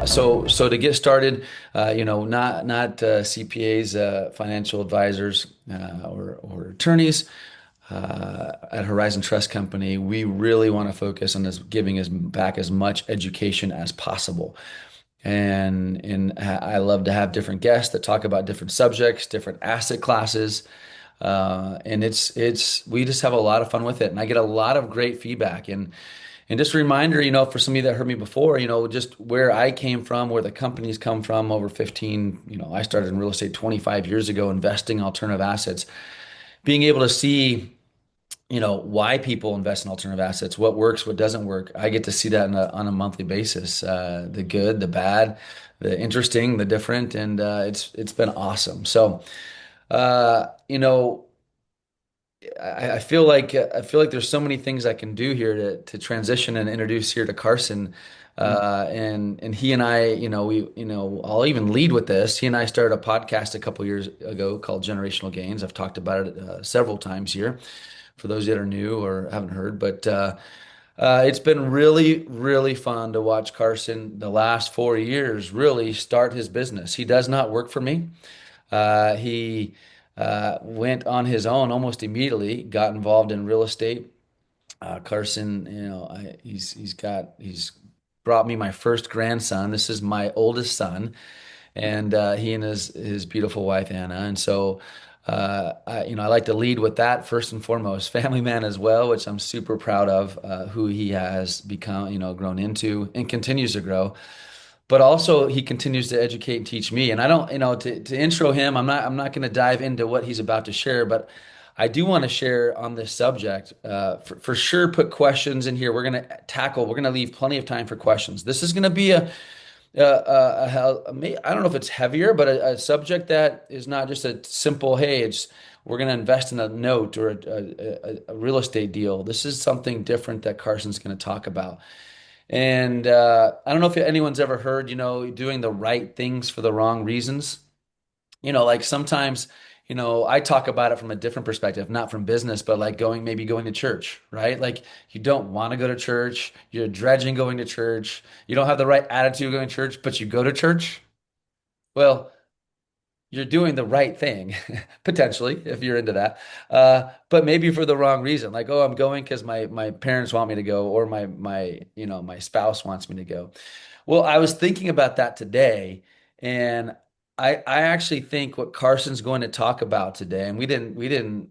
So to get started, not CPAs, financial advisors, or attorneys. At Horizon Trust Company, we really want to focus on giving us back as much education as possible. And I love to have different guests that talk about different subjects, different asset classes. And it's we just have a lot of fun with it, and I get a lot of great feedback. And just a reminder, for some of you that heard me before, just where I came from, where the companies come from over 15, I started in real estate 25 years ago, investing in alternative assets, being able to see, why people invest in alternative assets, what works, what doesn't work. I get to see that on a monthly basis, the good, the bad, the interesting, the different, and it's been awesome. So, uh, you know, I feel like there's so many things I can do here to transition and introduce here to Carson. And he and I, I'll even lead with this. He and I started a podcast a couple years ago called Generational Gains. I've talked about it several times here for those that are new or haven't heard. But it's been really, really fun to watch Carson the last 4 years really start his business. He does not work for me. He went on his own almost immediately, got involved in real estate. Carson, he's brought me my first grandson. This is my oldest son, and he and his beautiful wife Anna. And so, I like to lead with that first and foremost. Family man as well, which I'm super proud of, who he has become, grown into and continues to grow. But also he continues to educate and teach me. And I don't, to intro him, I'm not going to dive into what he's about to share, but I do want to share on this subject. For sure, put questions in here. We're going to leave plenty of time for questions. This is going to be I don't know if it's heavier, but a subject that is not just a simple, hey, we're going to invest in a note or a real estate deal. This is something different that Carson's going to talk about. And I don't know if anyone's ever heard, doing the right things for the wrong reasons. Like sometimes, I talk about it from a different perspective, not from business, but like maybe going to church, right? Like you don't want to go to church, you're dredging going to church, you don't have the right attitude going to church, but you go to church. Well, you're doing the right thing, potentially, if you're into that. But maybe for the wrong reason. Like, oh, I'm going because my parents want me to go, or my spouse wants me to go. Well, I was thinking about that today, and I actually think what Carson's going to talk about today, and we didn't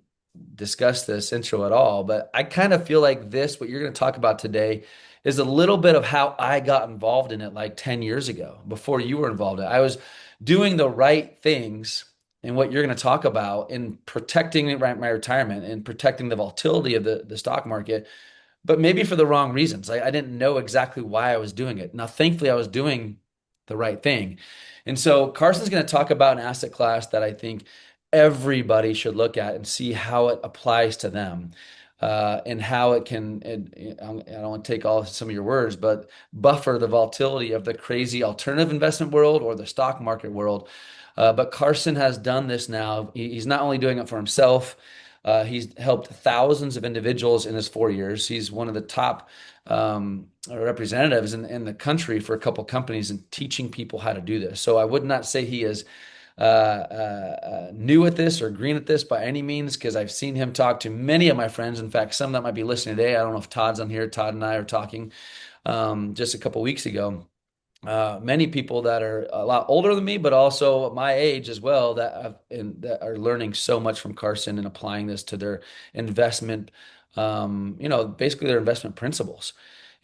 discuss this intro at all, but I kind of feel like what you're going to talk about today is a little bit of how I got involved in it like 10 years ago, before you were involved in it. I was doing the right things and what you're going to talk about in protecting my retirement and protecting the volatility of the stock market, but maybe for the wrong reasons. I didn't know exactly why I was doing it. Now, thankfully, I was doing the right thing. And so Carson's going to talk about an asset class that I think everybody should look at and see how it applies to them. And how it can, I don't want to take some of your words, but buffer the volatility of the crazy alternative investment world or the stock market world. But Carson has done this now. He's not only doing it for himself, he's helped thousands of individuals in his 4 years. He's one of the top representatives in the country for a couple companies and teaching people how to do this. So I would not say he is new at this or green at this by any means, because I've seen him talk to many of my friends. In fact, some that might be listening today. I don't know if Todd's on here. Todd and I are talking just a couple weeks ago. Many people that are a lot older than me, but also my age as well, that are learning so much from Carson and applying this to their investment, basically their investment principles.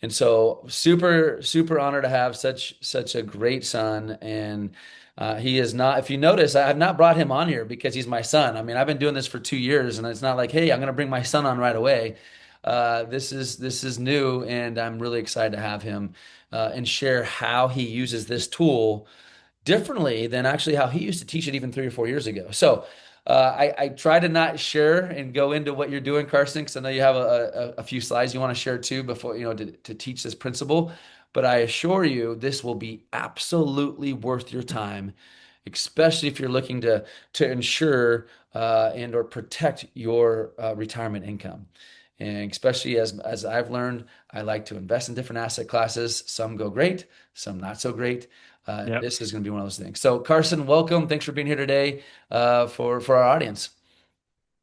And so super, super honored to have such a great son. And he is not, if you notice, I have not brought him on here because he's my son. I mean, I've been doing this for 2 years, and it's not like, hey, I'm going to bring my son on right away. This is new, and I'm really excited to have him and share how he uses this tool differently than actually how he used to teach it even 3 or 4 years ago. So I try to not share and go into what you're doing, Carson, because I know you have a few slides you want to share too before, to teach this principle. But I assure you, this will be absolutely worth your time, especially if you're looking to ensure and or protect your retirement income. And especially as I've learned, I like to invest in different asset classes. Some go great, some not so great. Yep. This is going to be one of those things. So, Carson, welcome. Thanks for being here today for our audience.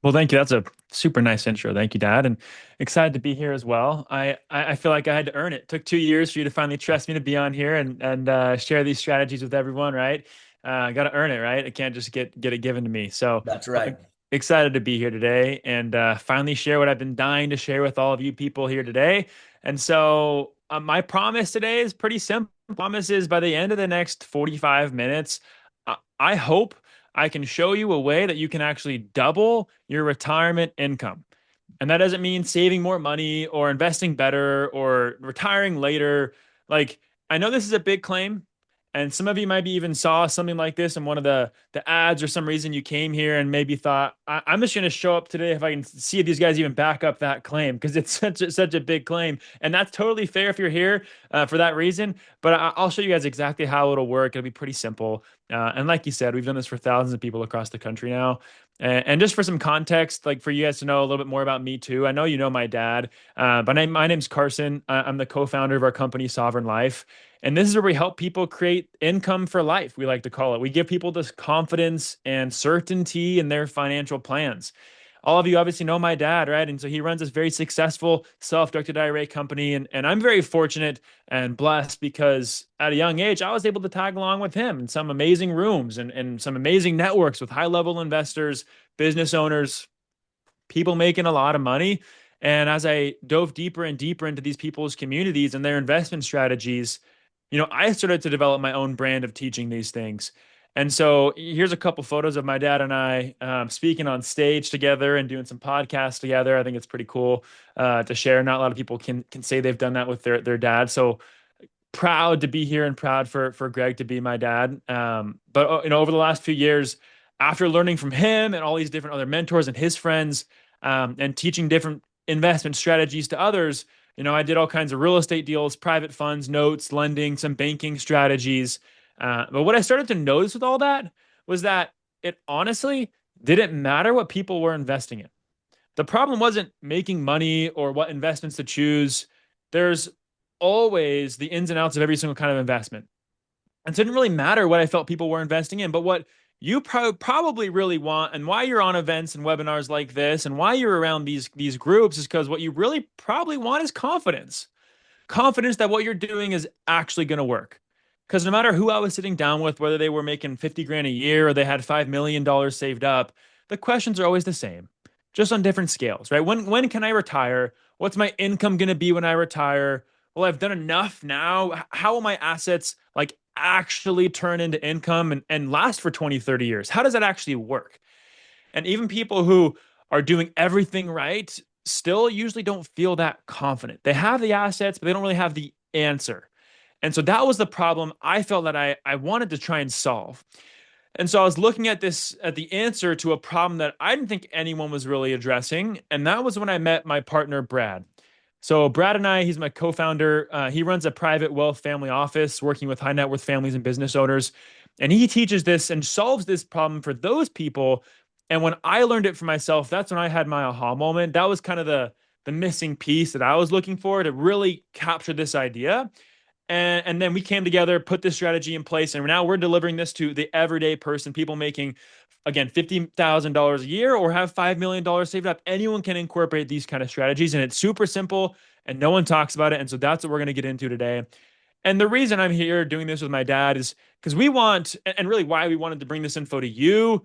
Well, thank you. That's a super nice intro. Thank you, Dad. And excited to be here as well. I feel like I had to earn it. Took 2 years for you to finally trust me to be on here and share these strategies with everyone, right? Got to earn it, right? I can't just get it given to me. So That's uh, right. excited to be here today and finally share what I've been dying to share with all of you people here today. And so my promise today is pretty simple. Promise is by the end of the next 45 minutes, I hope I can show you a way that you can actually double your retirement income. And that doesn't mean saving more money or investing better or retiring later. Like, I know this is a big claim, and some of you maybe even saw something like this in one of the ads or some reason you came here and maybe thought, I'm just going to show up today if I can see if these guys even back up that claim because it's such a big claim. And that's totally fair if you're here for that reason. But I'll show you guys exactly how it'll work. It'll be pretty simple. And like you said, we've done this for thousands of people across the country now. And just for some context, like for you guys to know a little bit more about me too, I know you know my dad, but my name's Carson. I'm the co-founder of our company, Sovereign Life. And this is where we help people create income for life, we like to call it. We give people this confidence and certainty in their financial plans. All of you obviously know my dad, right? And so he runs this very successful self-directed IRA company. And I'm very fortunate and blessed because at a young age, I was able to tag along with him in some amazing rooms and some amazing networks with high-level investors, business owners, people making a lot of money. And as I dove deeper and deeper into these people's communities and their investment strategies, I started to develop my own brand of teaching these things. And so here's a couple photos of my dad and I speaking on stage together and doing some podcasts together. I think it's pretty cool to share. Not a lot of people can say they've done that with their dad. So proud to be here and proud for Greg to be my dad. But over the last few years, after learning from him and all these different other mentors and his friends, and teaching different investment strategies to others, I did all kinds of real estate deals, private funds, notes, lending, some banking strategies. But what I started to notice with all that was that it honestly didn't matter what people were investing in. The problem wasn't making money or what investments to choose. There's always the ins and outs of every single kind of investment. And so it didn't really matter what I felt people were investing in, but what you probably really want and why you're on events and webinars like this and why you're around these groups is because what you really probably want is confidence. Confidence that what you're doing is actually going to work. Because no matter who I was sitting down with, whether they were making 50 grand a year or they had $5 million saved up, the questions are always the same, just on different scales, right? When can I retire? What's my income going to be when I retire? Well, I've done enough now. How will my assets like actually turn into income and last for 20, 30 years? How does that actually work? And even people who are doing everything right still usually don't feel that confident. They have the assets, but they don't really have the answer. And so that was the problem I felt that I wanted to try and solve. And so I was looking at the answer to a problem that I didn't think anyone was really addressing. And that was when I met my partner, Brad. So Brad and I, he's my co-founder. He runs a private wealth family office working with high net worth families and business owners. And he teaches this and solves this problem for those people. And when I learned it for myself, that's when I had my aha moment. That was kind of the missing piece that I was looking for to really capture this idea. And then we came together, put this strategy in place, and now we're delivering this to the everyday person, people making, again, $50,000 a year or have $5 million saved up. Anyone can incorporate these kind of strategies, and it's super simple, and no one talks about it. And so that's what we're going to get into today. And the reason I'm here doing this with my dad is because we want, and really why we wanted to bring this info to you.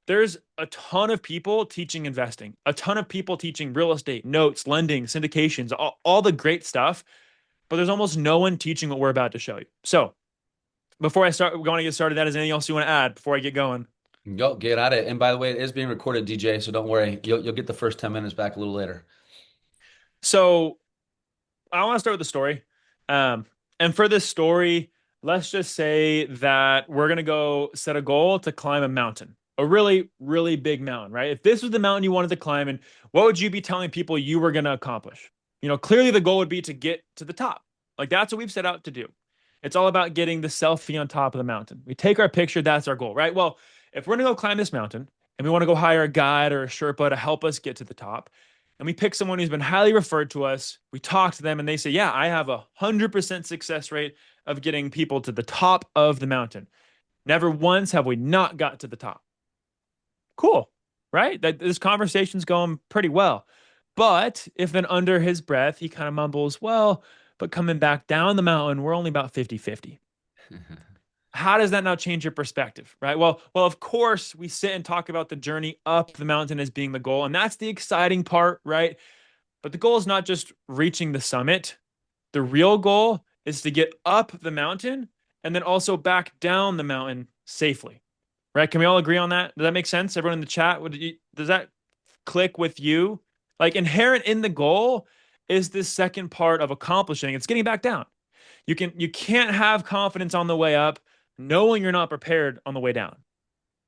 There's a ton of people teaching investing, a ton of people teaching real estate, notes, lending, syndications, all the great stuff, but there's almost no one teaching what we're about to show you. So before I start, we're going to get started. That is anything else you want to add before I get going? Go get at it. And by the way, it is being recorded, DJ, so don't worry. You'll get the first 10 minutes back a little later. So I want to start with the story. Um, and for this story, let's just say that we're going to go set a goal to climb a mountain, a really, really big mountain, right? If this was the mountain you wanted to climb, and what would you be telling people you were going to accomplish? Clearly the goal would be to get to the top. Like that's what we've set out to do. It's all about getting the selfie on top of the mountain. We take our picture, that's our goal, right? Well, if we're going to go climb this mountain and we want to go hire a guide or a Sherpa to help us get to the top, and we pick someone who's been highly referred to us. We talk to them and they say, yeah, I have 100% success rate of getting people to the top of the mountain. Never once have we not got to the top. Cool, right? That this conversation's going pretty well. But if then under his breath, he kind of mumbles, well, but coming back down the mountain, we're only about 50-50. How does that now change your perspective, right? Well, of course, we sit and talk about the journey up the mountain as being the goal, and that's the exciting part, right? But the goal is not just reaching the summit. The real goal is to get up the mountain and then also back down the mountain safely, right? Can we all agree on that? Does that make sense? Everyone in the chat, does that click with you? Like inherent in the goal is this second part of accomplishing. It's getting back down. You can't have confidence on the way up knowing you're not prepared on the way down.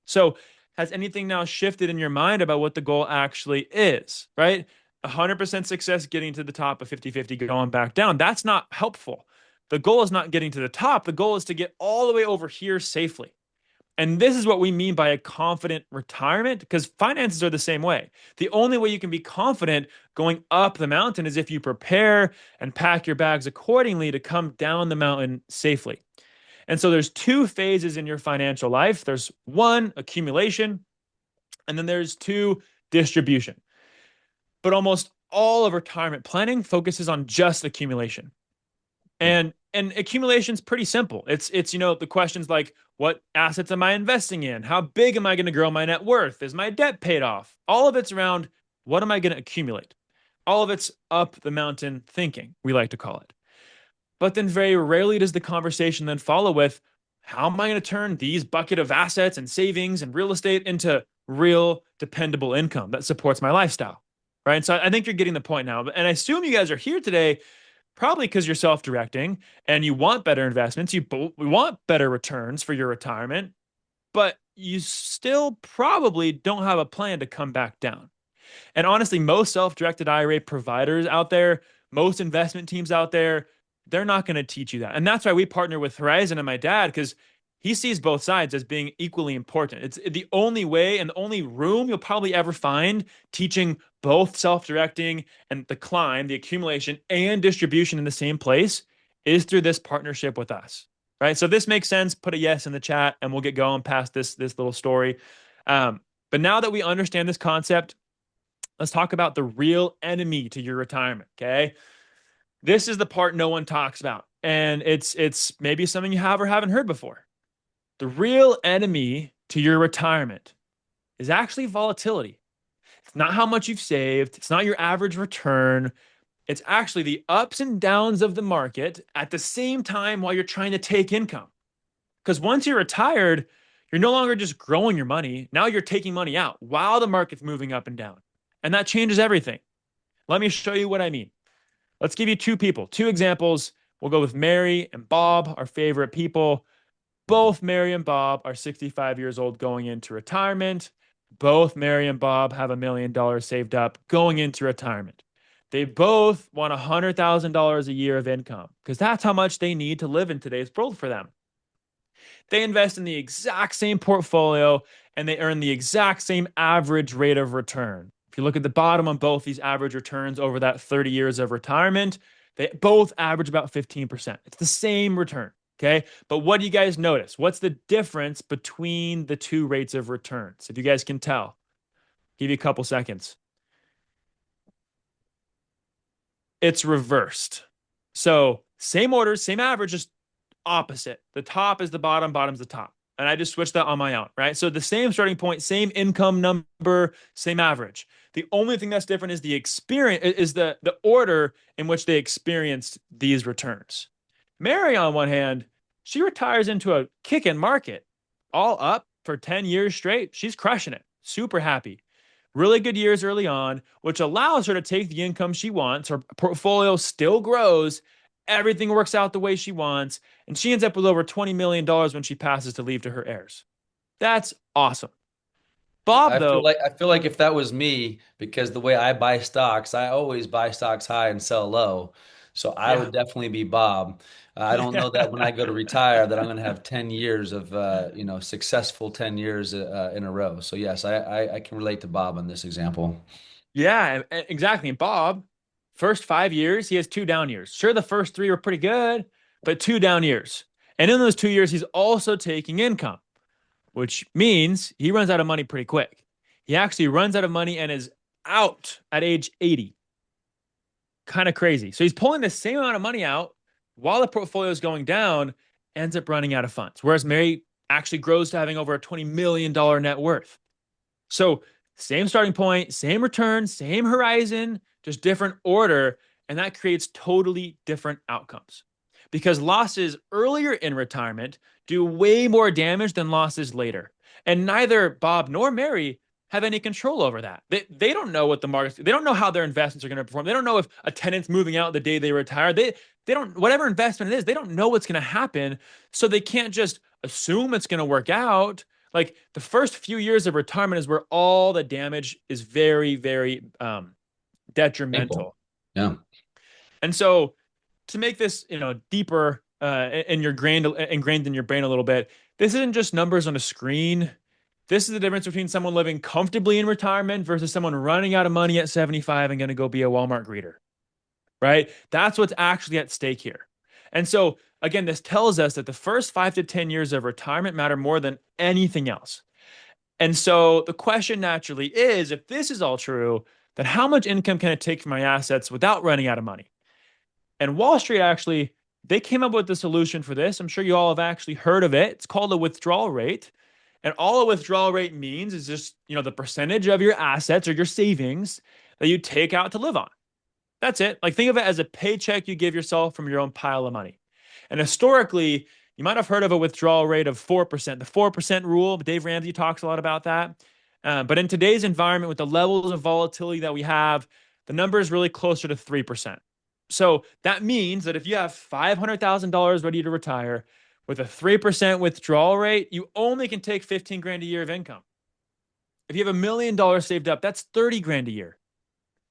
So has anything now shifted in your mind about what the goal actually is, right? 100% success getting to the top of 50-50 going back down. That's not helpful. The goal is not getting to the top. The goal is to get all the way over here safely. And this is what we mean by a confident retirement, because finances are the same way. The only way you can be confident going up the mountain is if you prepare and pack your bags accordingly to come down the mountain safely. And so there's two phases in your financial life. There's one, accumulation, and then there's two, distribution. But almost all of retirement planning focuses on just accumulation. And accumulation is pretty simple. It's the questions like what assets am I investing in? How big am I going to grow my net worth? Is my debt paid off? All of it's around what am I going to accumulate? All of it's up the mountain thinking, we like to call it. But then very rarely does the conversation then follow with how am I going to turn these bucket of assets and savings and real estate into real dependable income that supports my lifestyle? Right. And so I think you're getting the point now. And I assume you guys are here today probably because you're self-directing and you want better investments. You want better returns for your retirement, but you still probably don't have a plan to come back down. And honestly, most self-directed IRA providers out there, most investment teams out there, they're not going to teach you that. And that's why we partner with Horizon and my dad, because he sees both sides as being equally important. It's the only way and the only room you'll probably ever find teaching both self-directing and the climb, the accumulation and distribution in the same place is through this partnership with us, right? So this makes sense. Put a yes in the chat and we'll get going past this little story. But now that we understand this concept, let's talk about the real enemy to your retirement, okay? This is the part no one talks about, and it's maybe something you have or haven't heard before. The real enemy to your retirement is actually volatility. It's not how much you've saved. It's not your average return. It's actually the ups and downs of the market at the same time while you're trying to take income. Because once you're retired, you're no longer just growing your money. Now you're taking money out while the market's moving up and down. And that changes everything. Let me show you what I mean. Let's give you two examples. We'll go with Mary and Bob, our favorite people. Both Mary and Bob are 65 years old going into retirement. Both Mary and Bob have $1 million saved up going into retirement. They both want $100,000 a year of income because that's how much they need to live in today's world for them. They invest in the exact same portfolio and they earn the exact same average rate of return. If you look at the bottom on both these average returns over that 30 years of retirement, they both average about 15%. It's the same return. Okay. But what do you guys notice? What's the difference between the two rates of returns? If you guys can tell, give you a couple seconds. It's reversed. So same orders, same average, just opposite. The top is the bottom, bottom's the top. And I just switched that on my own, right? So the same starting point, same income number, same average. The only thing that's different is the experience, is the order in which they experienced these returns. Mary, on one hand, she retires into a kick-in market, all up for 10 years straight. She's crushing it, super happy. Really good years early on, which allows her to take the income she wants. Her portfolio still grows. Everything works out the way she wants. And she ends up with over $20 million when she passes to leave to her heirs. That's awesome. Bob, though, I feel like if that was me, because the way I buy stocks, I always buy stocks high and sell low. So I yeah. would definitely be Bob. I don't know that when I go to retire that I'm going to have 10 years of successful 10 years in a row. So yes, I can relate to Bob on this example. Yeah, exactly. And Bob, first 5 years, he has two down years. Sure, the first three were pretty good, but two down years. And in those 2 years, he's also taking income, which means he runs out of money pretty quick. He actually runs out of money and is out at age 80. Kind of crazy. So he's pulling the same amount of money out while the portfolio is going down, ends up running out of funds. Whereas Mary actually grows to having over a $20 million net worth. So same starting point, same return, same horizon, just different order. And that creates totally different outcomes because losses earlier in retirement do way more damage than losses later. And neither Bob nor Mary have any control over that. They don't know what the markets, they don't know how their investments are going to perform. They don't know if a tenant's moving out the day they retire. They don't, whatever investment it is, they don't know what's going to happen. So they can't just assume it's going to work out. Like the first few years of retirement is where all the damage is very, very Painful. detrimental. Yeah. And so to make this, deeper in your ingrained in your brain a little bit, this isn't just numbers on a screen. This is the difference between someone living comfortably in retirement versus someone running out of money at 75 and going to go be a Walmart greeter, right? That's what's actually at stake here. And so, again, this tells us that the first 5 to 10 years of retirement matter more than anything else. And so the question naturally is, if this is all true, then how much income can I take from my assets without running out of money? And Wall Street actually, they came up with the solution for this. I'm sure you all have actually heard of it. It's called a withdrawal rate. And all a withdrawal rate means is just, the percentage of your assets or your savings that you take out to live on. That's it. Like think of it as a paycheck you give yourself from your own pile of money. And historically, you might have heard of a withdrawal rate of 4%, the 4% rule. Dave Ramsey talks a lot about that. But in today's environment, with the levels of volatility that we have, the number is really closer to 3%. So that means that if you have $500,000 ready to retire with a 3% withdrawal rate, you only can take 15 grand a year of income. If you have $1 million saved up, that's 30 grand a year.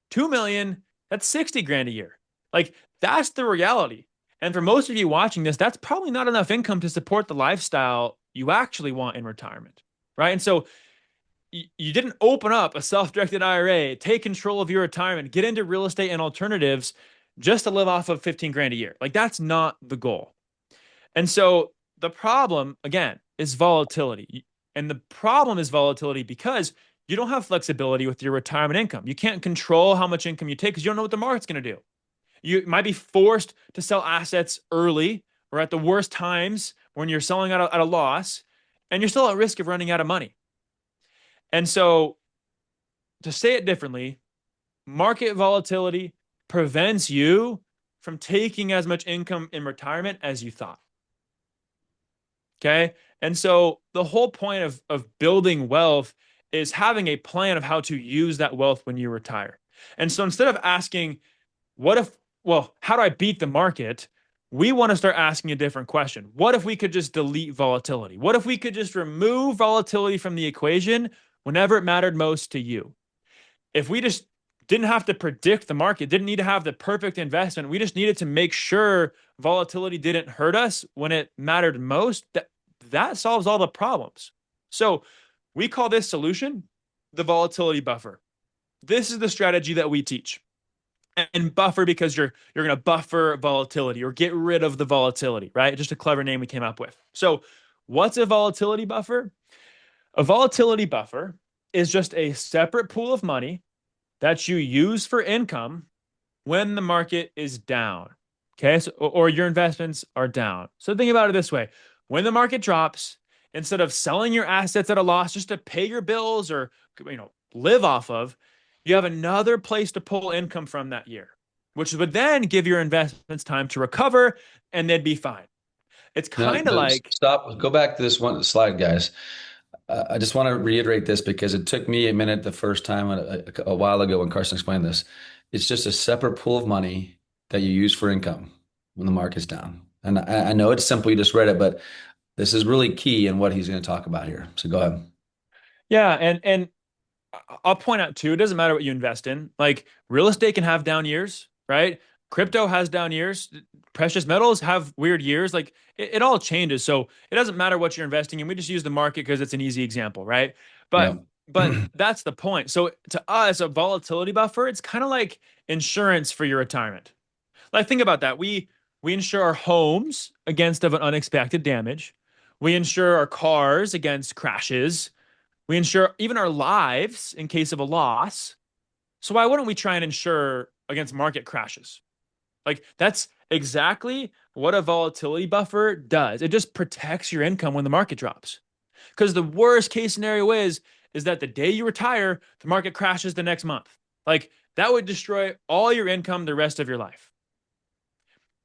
2 million, that's 60 grand a year. Like that's the reality. And for most of you watching this, that's probably not enough income to support the lifestyle you actually want in retirement, right? And so you didn't open up a self-directed IRA, take control of your retirement, get into real estate and alternatives just to live off of 15 grand a year. Like that's not the goal. And so the problem, again, is volatility. And the problem is volatility because you don't have flexibility with your retirement income. You can't control how much income you take because you don't know what the market's going to do. You might be forced to sell assets early or at the worst times when you're selling at a loss, and you're still at risk of running out of money. And so, to say it differently, market volatility prevents you from taking as much income in retirement as you thought. Okay. And so, the whole point of building wealth is having a plan of how to use that wealth when you retire. And so, instead of asking, how do I beat the market? We want to start asking a different question. What if we could just delete volatility? What if we could just remove volatility from the equation whenever it mattered most to you? If we just didn't have to predict the market, didn't need to have the perfect investment, we just needed to make sure volatility didn't hurt us when it mattered most, that solves all the problems. So we call this solution the volatility buffer. This is the strategy that we teach. And buffer because you're going to buffer volatility or get rid of the volatility, right? Just a clever name we came up with. So what's a volatility buffer? A volatility buffer is just a separate pool of money that you use for income when the market is down. Okay. So, or your investments are down. So think about it this way. When the market drops, instead of selling your assets at a loss just to pay your bills or, live off of, you have another place to pull income from that year, which would then give your investments time to recover and they'd be fine. It's No, kind of like, stop. Go back to this one slide, guys. I just want to reiterate this because it took me a minute the first time a while ago when Carson explained this. It's just a separate pool of money that you use for income when the market's down. And I know it's simple, you just read it, but this is really key in what he's going to talk about here. So go ahead. yeah. And I'll point out too, it doesn't matter what you invest in. Like real estate can have down years, right? Crypto has down years. Precious metals have weird years. Like it all changes. So it doesn't matter what you're investing in. We just use the market because it's an easy example, right? Yeah. But But that's the point. So to us, a volatility buffer, it's kind of like insurance for your retirement. Like think about that. We insure our homes against of an unexpected damage. We insure our cars against crashes. We insure even our lives in case of a loss. So why wouldn't we try and insure against market crashes? Like that's exactly what a volatility buffer does. It just protects your income when the market drops. Because the worst case scenario is that the day you retire, the market crashes the next month. Like that would destroy all your income the rest of your life.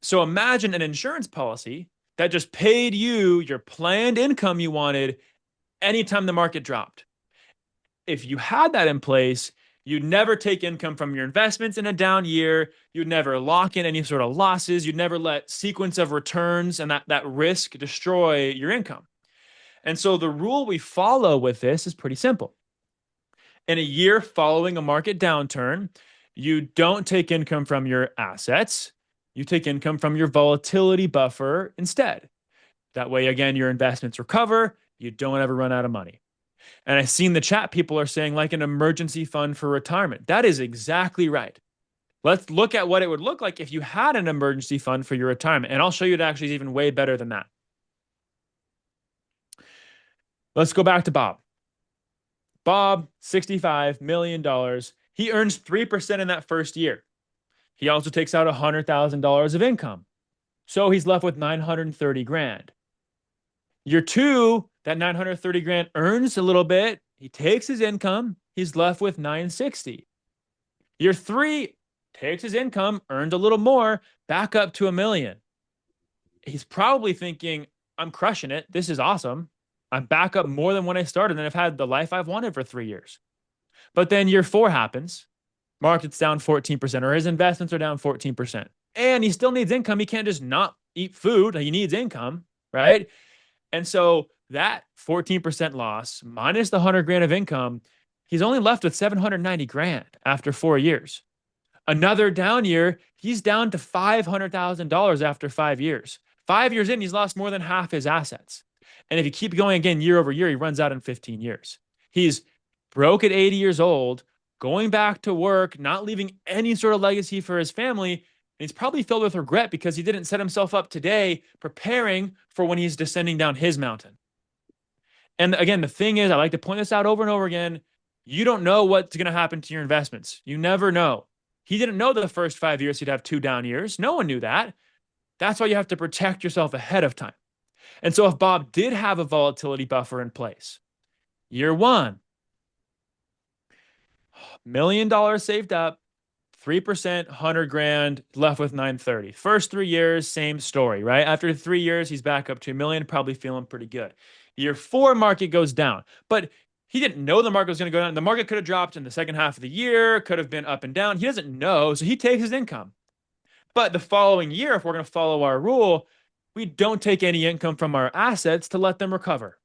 So imagine an insurance policy that just paid you your planned income you wanted anytime the market dropped. If you had that in place, you'd never take income from your investments in a down year. You'd never lock in any sort of losses. You'd never let sequence of returns and that risk destroy your income. And so the rule we follow with this is pretty simple. In a year following a market downturn, you don't take income from your assets. You take income from your volatility buffer instead. That way, again, your investments recover. You don't ever run out of money. And I've seen the chat, people are saying like an emergency fund for retirement. That is exactly right. Let's look at what it would look like if you had an emergency fund for your retirement. And I'll show you it actually is even way better than that. Let's go back to Bob. Bob, $65 million. He earns 3% in that first year. He also takes out $100,000 of income. So he's left with 930 grand. Year two, that 930 grand earns a little bit. He takes his income. He's left with 960. Year three, takes his income, earns a little more, back up to $1 million. He's probably thinking, I'm crushing it. This is awesome. I'm back up more than when I started, and I've had the life I've wanted for 3 years. But then year four happens. Market's down 14%, or his investments are down 14%. And he still needs income. He can't just not eat food. He needs income, right? And so that 14% loss minus the 100 grand of income, he's only left with 790 grand after 4 years. Another down year, he's down to $500,000 after 5 years. 5 years in, he's lost more than half his assets. And if you keep going again year over year, he runs out in 15 years. He's broke at 80 years old, going back to work, not leaving any sort of legacy for his family. And he's probably filled with regret because he didn't set himself up today preparing for when he's descending down his mountain. And again, the thing is, I like to point this out over and over again. You don't know what's going to happen to your investments. You never know. He didn't know the first 5 years he'd have 2 down years. No one knew that. That's why you have to protect yourself ahead of time. And so if Bob did have a volatility buffer in place, year one, $1 million saved up, 3%, 100 grand, left with 930. First 3 years, same story, right? After 3 years, he's back up to $1 million, probably feeling pretty good. Year four, market goes down. But he didn't know the market was going to go down. The market could have dropped in the second half of the year, could have been up and down. He doesn't know, so he takes his income. But the following year, if we're going to follow our rule, we don't take any income from our assets to let them recover.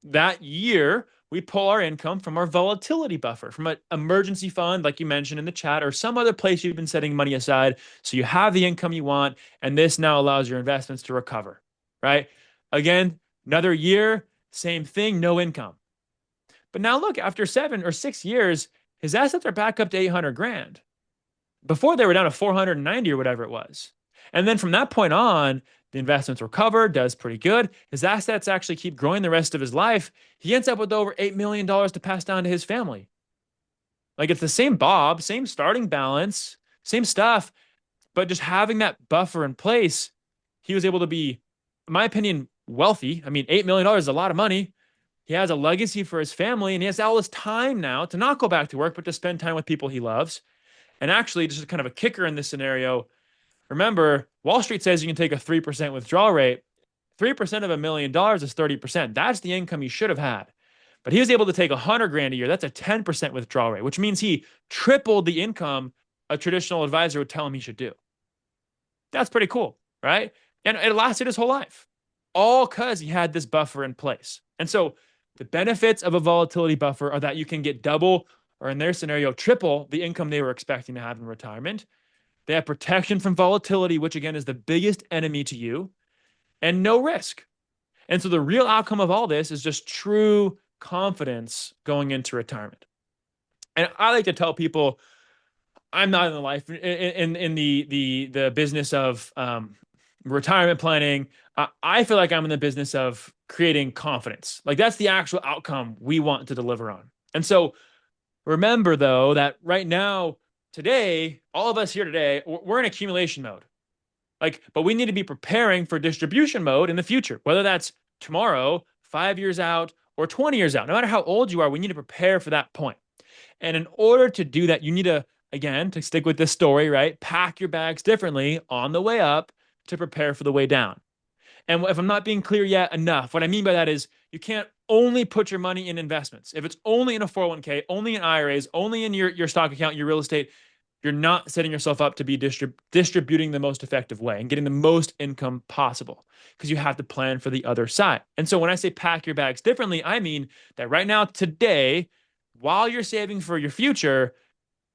That year, we pull our income from our volatility buffer, from an emergency fund, like you mentioned in the chat, or some other place you've been setting money aside. So you have the income you want, and this now allows your investments to recover, right? Again, another year, same thing, no income. But now look, after 7 or 6 years, his assets are back up to 800 grand. Before they were down to 490 or whatever it was. And then from that point on, the investments recover, does pretty good. His assets actually keep growing the rest of his life. He ends up with over $8 million to pass down to his family. Like it's the same Bob, same starting balance, same stuff, but just having that buffer in place, he was able to be, in my opinion, wealthy. I mean, $8 million is a lot of money. He has a legacy for his family, and he has all this time now to not go back to work, but to spend time with people he loves. And actually, just kind of a kicker in this scenario, remember, Wall Street says you can take a 3% withdrawal rate. 3% of $1 million is 30%. That's the income you should have had. But he was able to take 100 grand a year. That's a 10% withdrawal rate, which means he tripled the income a traditional advisor would tell him he should do. That's pretty cool, right? And it lasted his whole life, all because he had this buffer in place. And so the benefits of a volatility buffer are that you can get double, or in their scenario, triple the income they were expecting to have in retirement. They have protection from volatility, which again is the biggest enemy to you, and no risk. And so the real outcome of all this is just true confidence going into retirement. And I like to tell people I'm not in the life in the business of retirement planning. I feel like I'm in the business of creating confidence. Like that's the actual outcome we want to deliver on. And so remember though that right now, today, all of us here today, we're in accumulation mode. Like, but we need to be preparing for distribution mode in the future, whether that's tomorrow, 5 years out, or 20 years out. No matter how old you are, we need to prepare for that point. And in order to do that, you need to, again, to stick with this story, right? Pack your bags differently on the way up to prepare for the way down. And if I'm not being clear yet enough, what I mean by that is you can't only put your money in investments. If it's only in a 401k, only in IRAs, only in your stock account, your real estate, you're not setting yourself up to be distributing the most effective way and getting the most income possible because you have to plan for the other side. And so when I say pack your bags differently, I mean that right now, today, while you're saving for your future,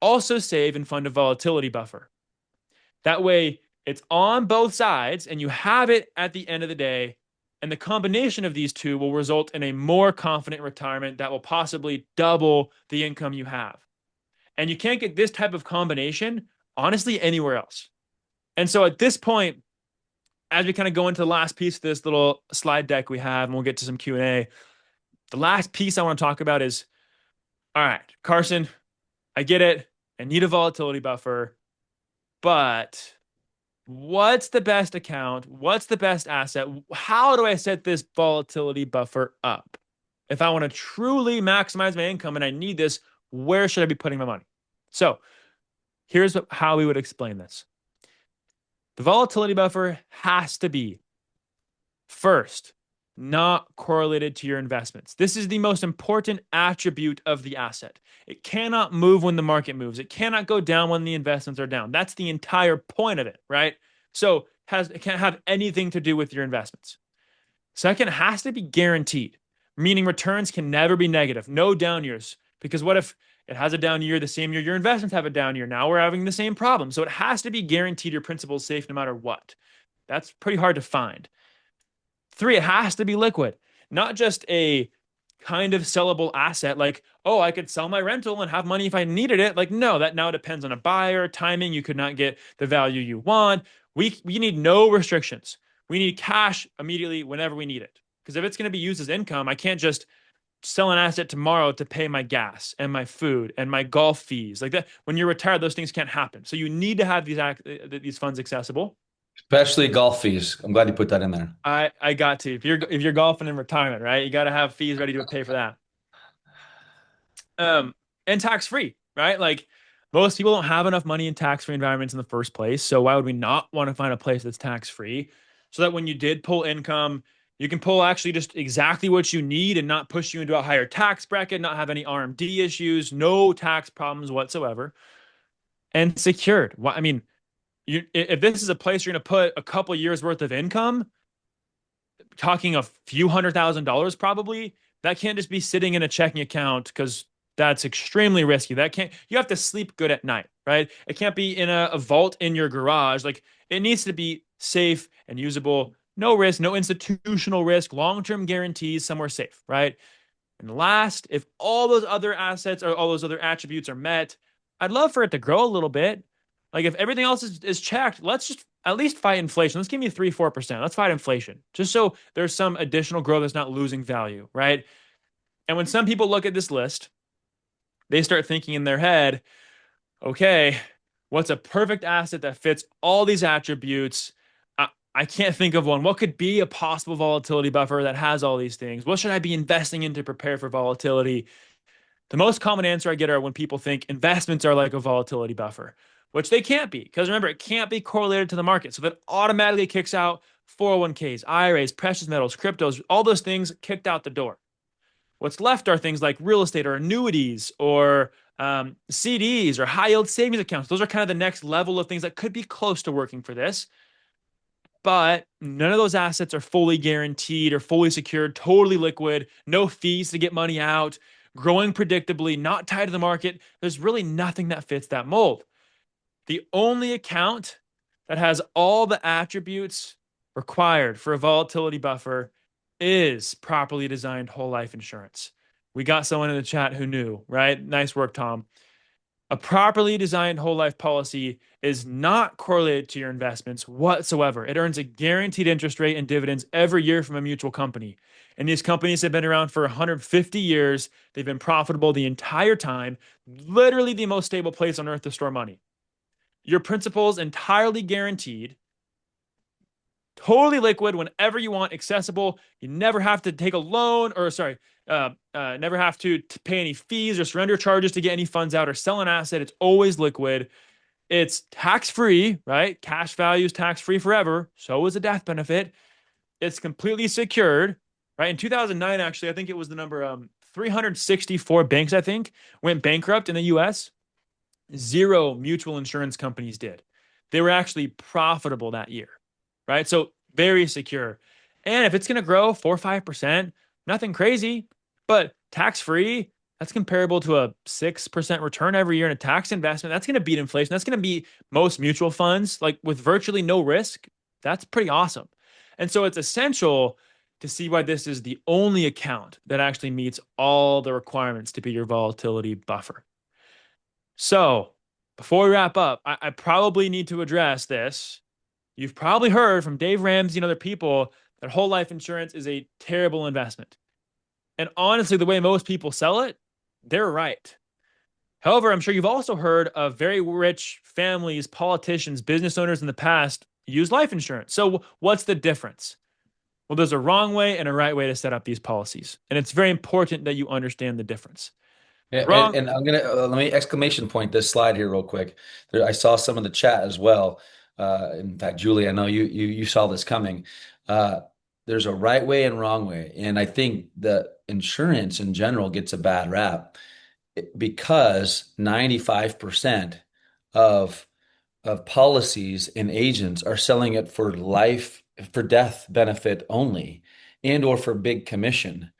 also save and fund a volatility buffer. That way, it's on both sides and you have it at the end of the day. And the combination of these two will result in a more confident retirement that will possibly double the income you have. And you can't get this type of combination, honestly, anywhere else. And so at this point, as we kind of go into the last piece of this little slide deck we have, and we'll get to some Q&A, the last piece I want to talk about is, all right, Carson, I get it. I need a volatility buffer, but what's the best account? What's the best asset? How do I set this volatility buffer up? If I want to truly maximize my income and I need this, where should I be putting my money? So here's how we would explain this. The volatility buffer has to be, first, not correlated to your investments. This is the most important attribute of the asset. It cannot move when the market moves. It cannot go down when the investments are down. That's the entire point of it, right? So it can't have anything to do with your investments. Second, it has to be guaranteed, meaning returns can never be negative, no down years. Because what if it has a down year the same year your investments have a down year? Now we're having the same problem. So it has to be guaranteed your principal is safe no matter what. That's pretty hard to find. Three, it has to be liquid, not just a kind of sellable asset like, oh, I could sell my rental and have money if I needed it. Like, no, that now depends on a buyer, timing. You could not get the value you want. We need no restrictions. We need cash immediately whenever we need it. Because if it's going to be used as income, I can't just sell an asset tomorrow to pay my gas and my food and my golf fees. Like that, when you're retired, those things can't happen. So you need to have these funds accessible. Especially golf fees. I'm glad you put that in there. I got to. If you're golfing in retirement, right? You got to have fees ready to pay for that. And tax free, right? Like most people don't have enough money in tax free environments in the first place. So why would we not want to find a place that's tax free so that when you did pull income, you can pull actually just exactly what you need and not push you into a higher tax bracket, not have any RMD issues, no tax problems whatsoever, and secured. I mean, if this is a place you're going to put a couple years worth of income, talking a few $100,000 probably, that can't just be sitting in a checking account because that's extremely risky. You have to sleep good at night, right? It can't be in a vault in your garage. Like it needs to be safe and usable, no risk, no institutional risk, long-term guarantees, somewhere safe, right? And last, if all those other assets or all those other attributes are met, I'd love for it to grow a little bit. Like if everything else is checked, let's just at least fight inflation. Let's give me 3-4%. Let's fight inflation. Just so there's some additional growth that's not losing value, right? And when some people look at this list, they start thinking in their head, okay, what's a perfect asset that fits all these attributes? I can't think of one. What could be a possible volatility buffer that has all these things? What should I be investing in to prepare for volatility? The most common answer I get are when people think investments are like a volatility buffer, which they can't be. Because remember, it can't be correlated to the market. So that automatically kicks out 401ks, IRAs, precious metals, cryptos, all those things kicked out the door. What's left are things like real estate or annuities or CDs or high yield savings accounts. Those are kind of the next level of things that could be close to working for this. But none of those assets are fully guaranteed or fully secured, totally liquid, no fees to get money out, growing predictably, not tied to the market. There's really nothing that fits that mold. The only account that has all the attributes required for a volatility buffer is properly designed whole life insurance. We got someone in the chat who knew, right? Nice work, Tom. A properly designed whole life policy is not correlated to your investments whatsoever. It earns a guaranteed interest rate and dividends every year from a mutual company. And these companies have been around for 150 years. They've been profitable the entire time, literally the most stable place on earth to store money. Your principal is entirely guaranteed, totally liquid whenever you want, accessible. You never have to take a loan or, sorry, never have to pay any fees or surrender charges to get any funds out or sell an asset. It's always liquid. It's tax free, right? Cash value is tax free forever. So is a death benefit. It's completely secured, right? In 2009, actually, I think it was the number 364 banks, I think, went bankrupt in the US. Zero mutual insurance companies did. They were actually profitable that year, right? So very secure. And if it's going to grow 4 or 5%, nothing crazy, but tax free, that's comparable to a 6% return every year in a tax investment. That's going to beat inflation. That's going to beat most mutual funds, like with virtually no risk. That's pretty awesome. And so it's essential to see why this is the only account that actually meets all the requirements to be your volatility buffer. So before we wrap up, I probably need to address this. You've probably heard from Dave Ramsey and other people that whole life insurance is a terrible investment. And honestly, the way most people sell it, they're right. However, I'm sure you've also heard of very rich families, politicians, business owners in the past use life insurance. So what's the difference? Well, there's a wrong way and a right way to set up these policies. And it's very important that you understand the difference. Yeah, Wrong. and I'm gonna let me exclamation point this slide here real quick. I saw some of the chat as well. In fact, Julie, I know you saw this coming. Uh, there's a right way and wrong way, and I think the insurance in general gets a bad rap because 95% of policies and agents are selling it for life, for death benefit only, and or for big commission.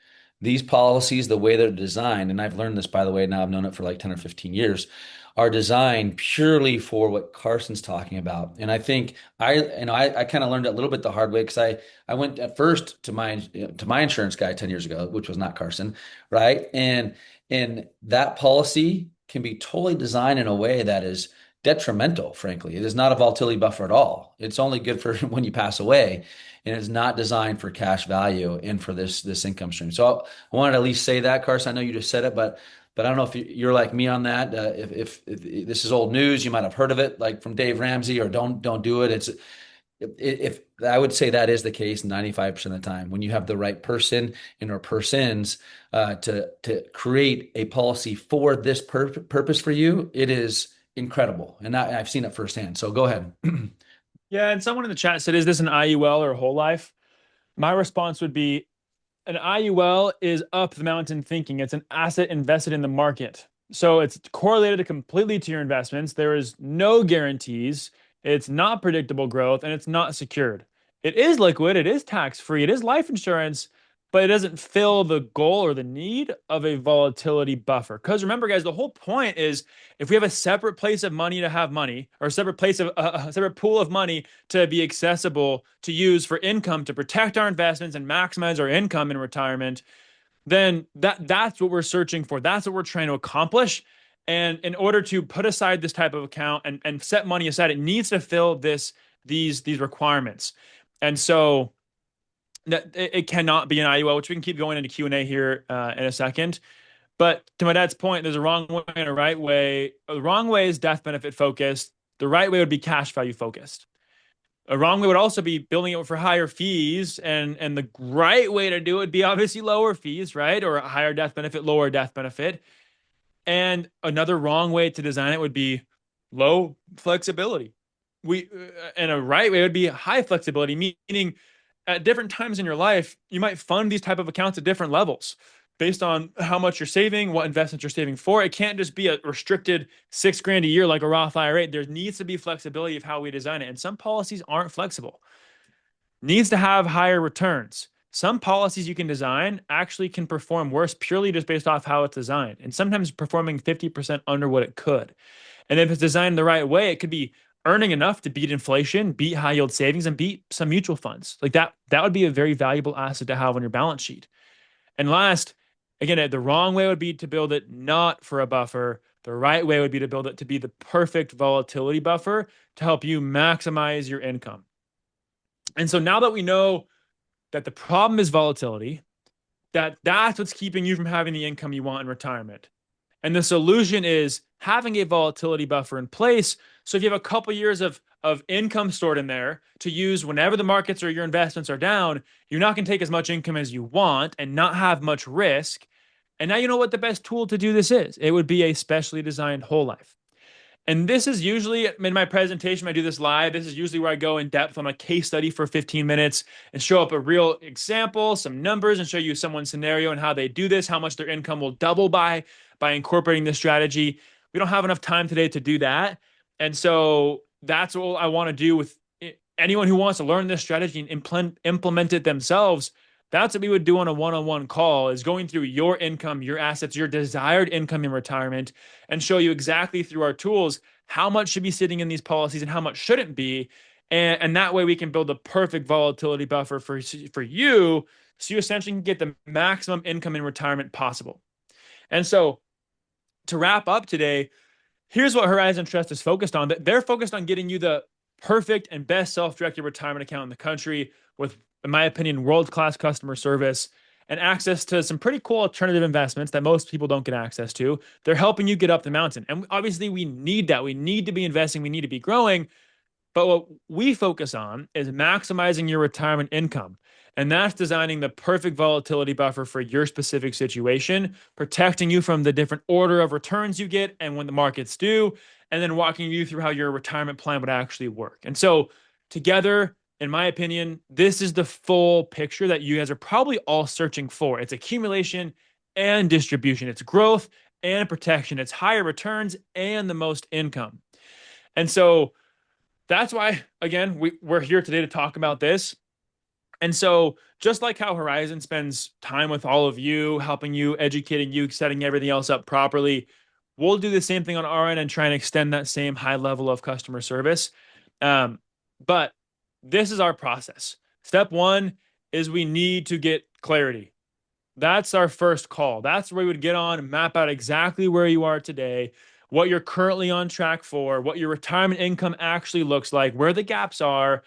These policies, the way they're designed, and I've learned this, by the way, now I've known it for like 10 or 15 years, are designed purely for what Carson's talking about. And I think I kind of learned it a little bit the hard way because I went at first to my insurance guy 10 years ago, which was not Carson, right? And that policy can be totally designed in a way that is detrimental, frankly. It is not a volatility buffer at all. It's only good for when you pass away, and it's not designed for cash value and for this income stream. So I wanted to at least say that, Carson. I know you just said it, but I don't know if you're like me on that. If this is old news, you might have heard of it, like from Dave Ramsey, or don't do it. If I would say that is the case 95% of the time when you have the right person and or persons to create a policy for this purpose for you, it is incredible. And I've seen it firsthand. So go ahead. Yeah, and someone in the chat said, is this an IUL or a whole life? My response would be an IUL is up the mountain thinking. It's an asset invested in the market. So it's correlated completely to your investments. There is no guarantees. It's not predictable growth and it's not secured. It is liquid, it is tax-free, it is life insurance, but it doesn't fill the goal or the need of a volatility buffer. Because remember, guys, the whole point is if we have a separate place of money to have money, or a separate place of a separate pool of money to be accessible to use for income to protect our investments and maximize our income in retirement, then that's what we're searching for. That's what we're trying to accomplish. And in order to put aside this type of account and set money aside, it needs to fill these requirements. And so that it cannot be an IUL, which we can keep going into Q&A here in a second. But to my dad's point, there's a wrong way and a right way. The wrong way is death benefit focused. The right way would be cash value focused. A wrong way would also be building it for higher fees. And the right way to do it would be obviously lower fees, right? Or a higher death benefit, lower death benefit. And another wrong way to design it would be low flexibility. And a right way would be high flexibility, meaning at different times in your life, you might fund these type of accounts at different levels based on how much you're saving, what investments you're saving for. It can't just be a restricted $6,000 a year like a Roth IRA. There needs to be flexibility of how we design it. And some policies aren't flexible. Needs to have higher returns. Some policies you can design actually can perform worse purely just based off how it's designed, and sometimes performing 50% under what it could. And if it's designed the right way, it could be earning enough to beat inflation, beat high yield savings, and beat some mutual funds. Like that would be a very valuable asset to have on your balance sheet. And last, Again, the wrong way would be to build it not for a buffer. The right way would be to build it to be the perfect volatility buffer to help you maximize your income. And so now that we know that the problem is volatility, that's what's keeping you from having the income you want in retirement. And the solution is having a volatility buffer in place. So if you have a couple years of income stored in there to use whenever the markets or your investments are down, you're not going to take as much income as you want and not have much risk. And now you know what the best tool to do this is. It would be a specially designed whole life. And this is usually in my presentation, when I do this live. This is usually where I go in depth on a case study for 15 minutes and show up a real example, some numbers, and show you someone's scenario and how they do this, how much their income will double by incorporating this strategy. We don't have enough time today to do that. And so that's what I want to do with anyone who wants to learn this strategy and implement it themselves. That's what we would do on a one-on-one call, is going through your income, your assets, your desired income in retirement, and show you exactly through our tools how much should be sitting in these policies and how much shouldn't be. And that way we can build the perfect volatility buffer for you, so you essentially can get the maximum income in retirement possible. And so to wrap up today, here's what Horizon Trust is focused on. They're focused on getting you the perfect and best self-directed retirement account in the country with, in my opinion, world-class customer service and access to some pretty cool alternative investments that most people don't get access to. They're helping you get up the mountain. And obviously we need that. We need to be investing. We need to be growing. But what we focus on is maximizing your retirement income. And that's designing the perfect volatility buffer for your specific situation, protecting you from the different order of returns you get and when the markets do, and then walking you through how your retirement plan would actually work. And so, together, in my opinion, this is the full picture that you guys are probably all searching for. It's accumulation and distribution, it's growth and protection, it's higher returns and the most income. And so, that's why, again, we're here today to talk about this. And so, just like how Horizon spends time with all of you, helping you, educating you, setting everything else up properly, we'll do the same thing on our end and try and extend that same high level of customer service. But this is our process. Step one is we need to get clarity. That's our first call. That's where we would get on and map out exactly where you are today, what you're currently on track for, what your retirement income actually looks like, where the gaps are.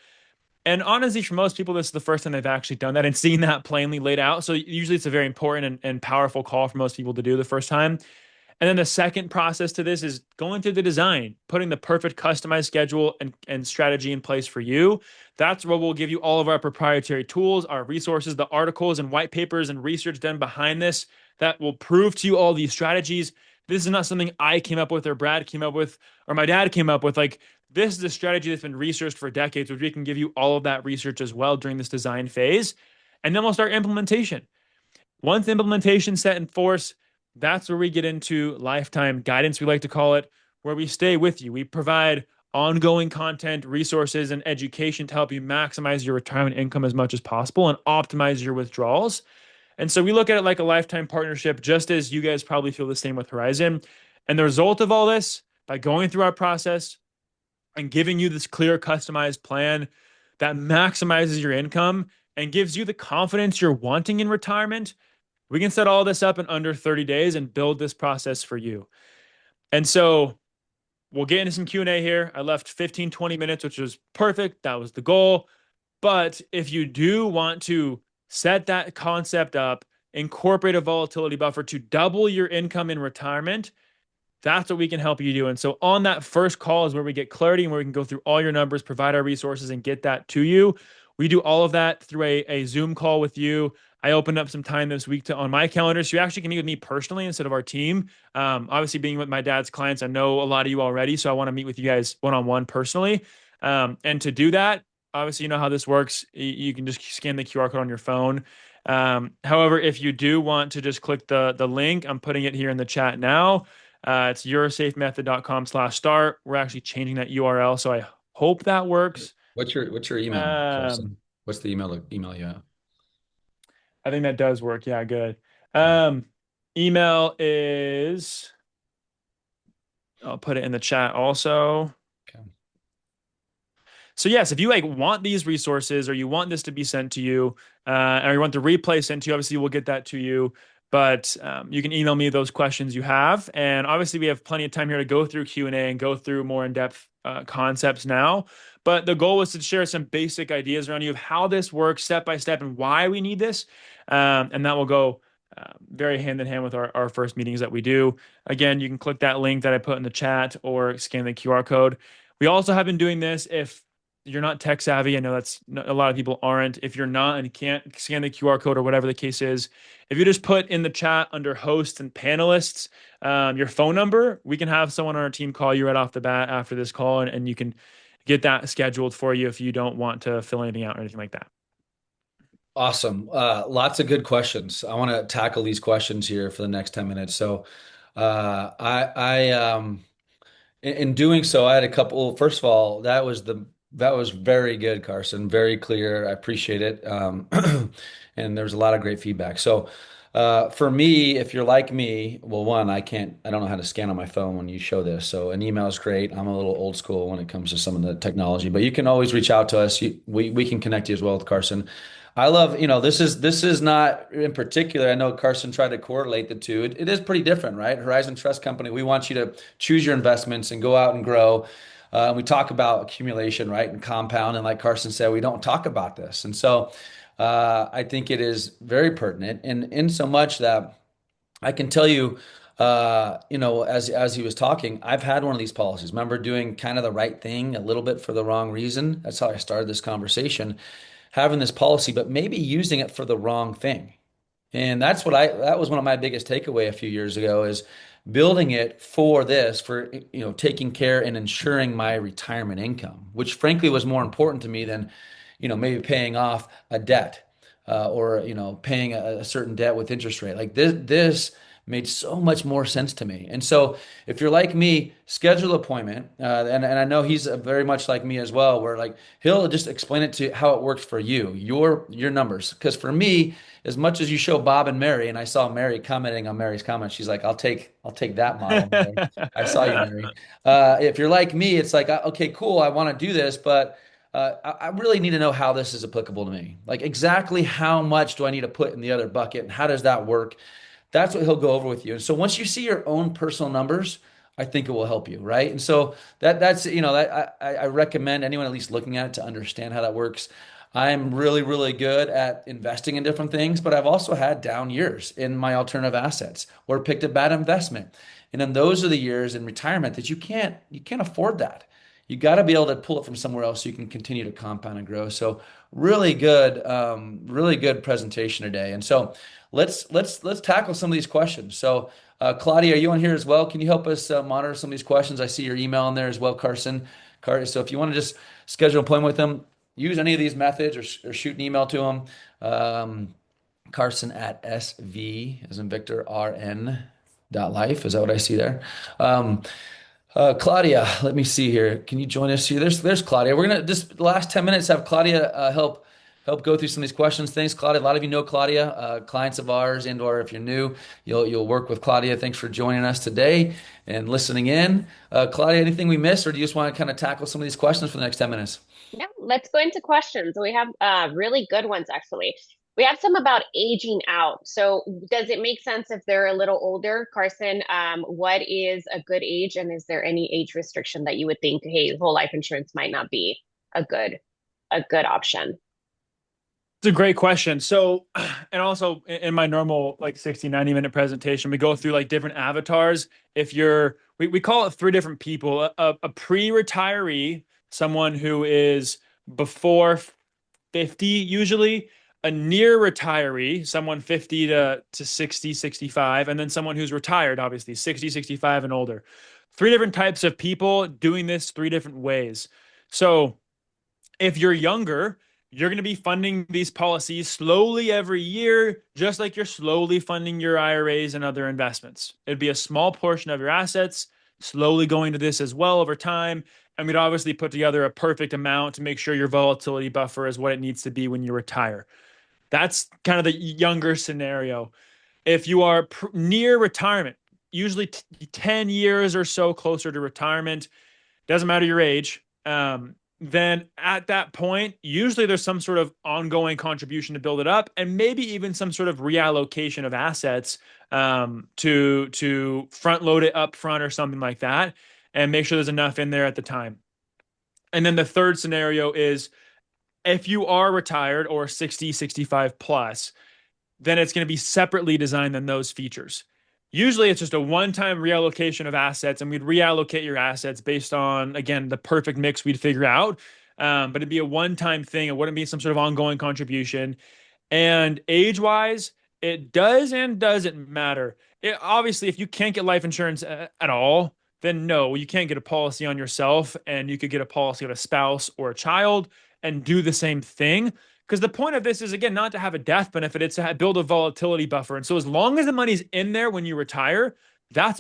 And honestly, for most people, this is the first time they've actually done that and seen that plainly laid out. So usually it's a very important and powerful call for most people to do the first time. And then the second process to this is going through the design, putting the perfect customized schedule and strategy in place for you. That's where we'll give you all of our proprietary tools, our resources, the articles and white papers and research done behind this that will prove to you all these strategies. This is not something I came up with or Brad came up with or my dad came up with. Like, this is a strategy that's been researched for decades, which we can give you all of that research as well during this design phase. And then we'll start implementation. Once implementation set in force, that's where we get into lifetime guidance, we like to call it, where we stay with you. We provide ongoing content, resources, and education to help you maximize your retirement income as much as possible and optimize your withdrawals. And so we look at it like a lifetime partnership, just as you guys probably feel the same with Horizon. And the result of all this, by going through our process and giving you this clear, customized plan that maximizes your income and gives you the confidence you're wanting in retirement, we can set all this up in under 30 days and build this process for you. And so we'll get into some Q&A here. I left 15, 20 minutes, which was perfect. That was the goal. But if you do want to set that concept up, incorporate a volatility buffer to double your income in retirement, that's what we can help you do. And so on that first call is where we get clarity and where we can go through all your numbers, provide our resources, and get that to you. We do all of that through a Zoom call with you. I opened up some time this week on my calendar, so you actually can meet with me personally instead of our team. Obviously, being with my dad's clients, I know a lot of you already, so I want to meet with you guys one-on-one personally. And to do that, obviously, you know how this works. You can just scan the QR code on your phone. However, if you do want to just click the link, I'm putting it here in the chat now. It's yoursafemethod.com/start. We're actually changing that URL, so I hope that works. What's your email, Um, Carson? What's the email you have? I think that does work. Yeah, good. Yeah. Email is, I'll put it in the chat also. Okay. So yes, if you like want these resources or you want this to be sent to you, or you want the replay sent to you, obviously we'll get that to you. But you can email me those questions you have. And obviously, we have plenty of time here to go through Q&A and go through more in-depth concepts now. But the goal was to share some basic ideas around you of how this works step by step and why we need this. And that will go very hand in hand with our first meetings that we do. Again, you can click that link that I put in the chat or scan the QR code. We also have been doing this if you're not tech savvy. I know that's a lot of people aren't. If you're not and you can't scan the QR code or whatever the case is, if you just put in the chat under hosts and panelists your phone number, we can have someone on our team call you right off the bat after this call, and you can get that scheduled for you if you don't want to fill anything out or anything like that. Awesome. Lots of good questions. I want to tackle these questions here for the next 10 minutes. So, in doing so, I had a couple. First of all, that was very good, Carson. Very clear. I appreciate it. And there was a lot of great feedback. So, for me, if you're like me, well, one, I don't know how to scan on my phone when you show this. So an email is great. I'm a little old school when it comes to some of the technology, but you can always reach out to us. We can connect you as well with Carson. I love, this is not in particular. I know Carson tried to correlate the two. It is pretty different, right? Horizon Trust Company, we want you to choose your investments and go out and grow. We talk about accumulation, right? And compound. And like Carson said, we don't talk about this. And so I think it is very pertinent in so much that I can tell you, as he was talking, I've had one of these policies. Remember doing kind of the right thing a little bit for the wrong reason? That's how I started this conversation, having this policy, but maybe using it for the wrong thing. And that was one of my biggest takeaway a few years ago is building it for this, for, taking care and ensuring my retirement income, which frankly was more important to me than, maybe paying off a debt, or, paying a certain debt with interest rate. Like this made so much more sense to me. And so if you're like me, schedule an appointment. And I know he's very much like me as well, where like he'll just explain it to how it works for you, your numbers. Because for me, as much as you show Bob and Mary, and I saw Mary commenting on Mary's comment, she's like, I'll take that model, Mary. I saw you, Mary. If you're like me, it's like, okay, cool, I want to do this, but I really need to know how this is applicable to me. Like exactly how much do I need to put in the other bucket, and how does that work? That's what he'll go over with you. And so once you see your own personal numbers, I think it will help you, right? And so that's that I recommend anyone at least looking at it to understand how that works. I'm really, really good at investing in different things, but I've also had down years in my alternative assets or picked a bad investment. And then those are the years in retirement that you can't afford that. You got to be able to pull it from somewhere else so you can continue to compound and grow. So really good presentation today. And so let's tackle some of these questions. So Claudia, are you on here as well? Can you help us monitor some of these questions? I see your email in there as well, Carson. So if you want to just schedule an appointment with them, use any of these methods or shoot an email to them. Carson at SV as in Victor RN life. Is that what I see there? Claudia, let me see here. Can you join us here? There's Claudia. We're gonna just the last 10 minutes have Claudia help go through some of these questions. Thanks, Claudia. A lot of you know Claudia, clients of ours, and or if you're new, you'll work with Claudia. Thanks for joining us today and listening in. Claudia, anything we missed, or do you just want to kind of tackle some of these questions for the next 10 minutes? Yeah, let's go into questions. We have really good ones, actually. We have some about aging out. So, does it make sense if they're a little older? Carson, what is a good age, and is there any age restriction that you would think, hey, whole life insurance might not be a good option? It's a great question. So, and also in my normal like 60, 90-minute presentation, we go through like different avatars. If we call it three different people, a pre-retiree, someone who is before 50 usually, a near retiree, someone 50 to 60, 65, and then someone who's retired, obviously 60, 65 and older. Three different types of people doing this three different ways. So if you're younger, you're going to be funding these policies slowly every year, just like you're slowly funding your IRAs and other investments. It'd be a small portion of your assets, slowly going to this as well over time. And we'd obviously put together a perfect amount to make sure your volatility buffer is what it needs to be when you retire. That's kind of the younger scenario. If you are near retirement, usually 10 years or so closer to retirement, doesn't matter your age, then at that point, usually there's some sort of ongoing contribution to build it up, and maybe even some sort of reallocation of assets to front load it up front or something like that, and make sure there's enough in there at the time. And then the third scenario is if you are retired or 60, 65 plus, then it's going to be separately designed than those features. Usually it's just a one-time reallocation of assets, and we'd reallocate your assets based on, again, the perfect mix we'd figure out. But it'd be a one-time thing. It wouldn't be some sort of ongoing contribution. And age-wise, it does and doesn't matter. Obviously, if you can't get life insurance at all, then no, you can't get a policy on yourself, and you could get a policy on a spouse or a child and do the same thing. Because the point of this is, again, not to have a death benefit, it's to build a volatility buffer. And so as long as the money's in there when you retire,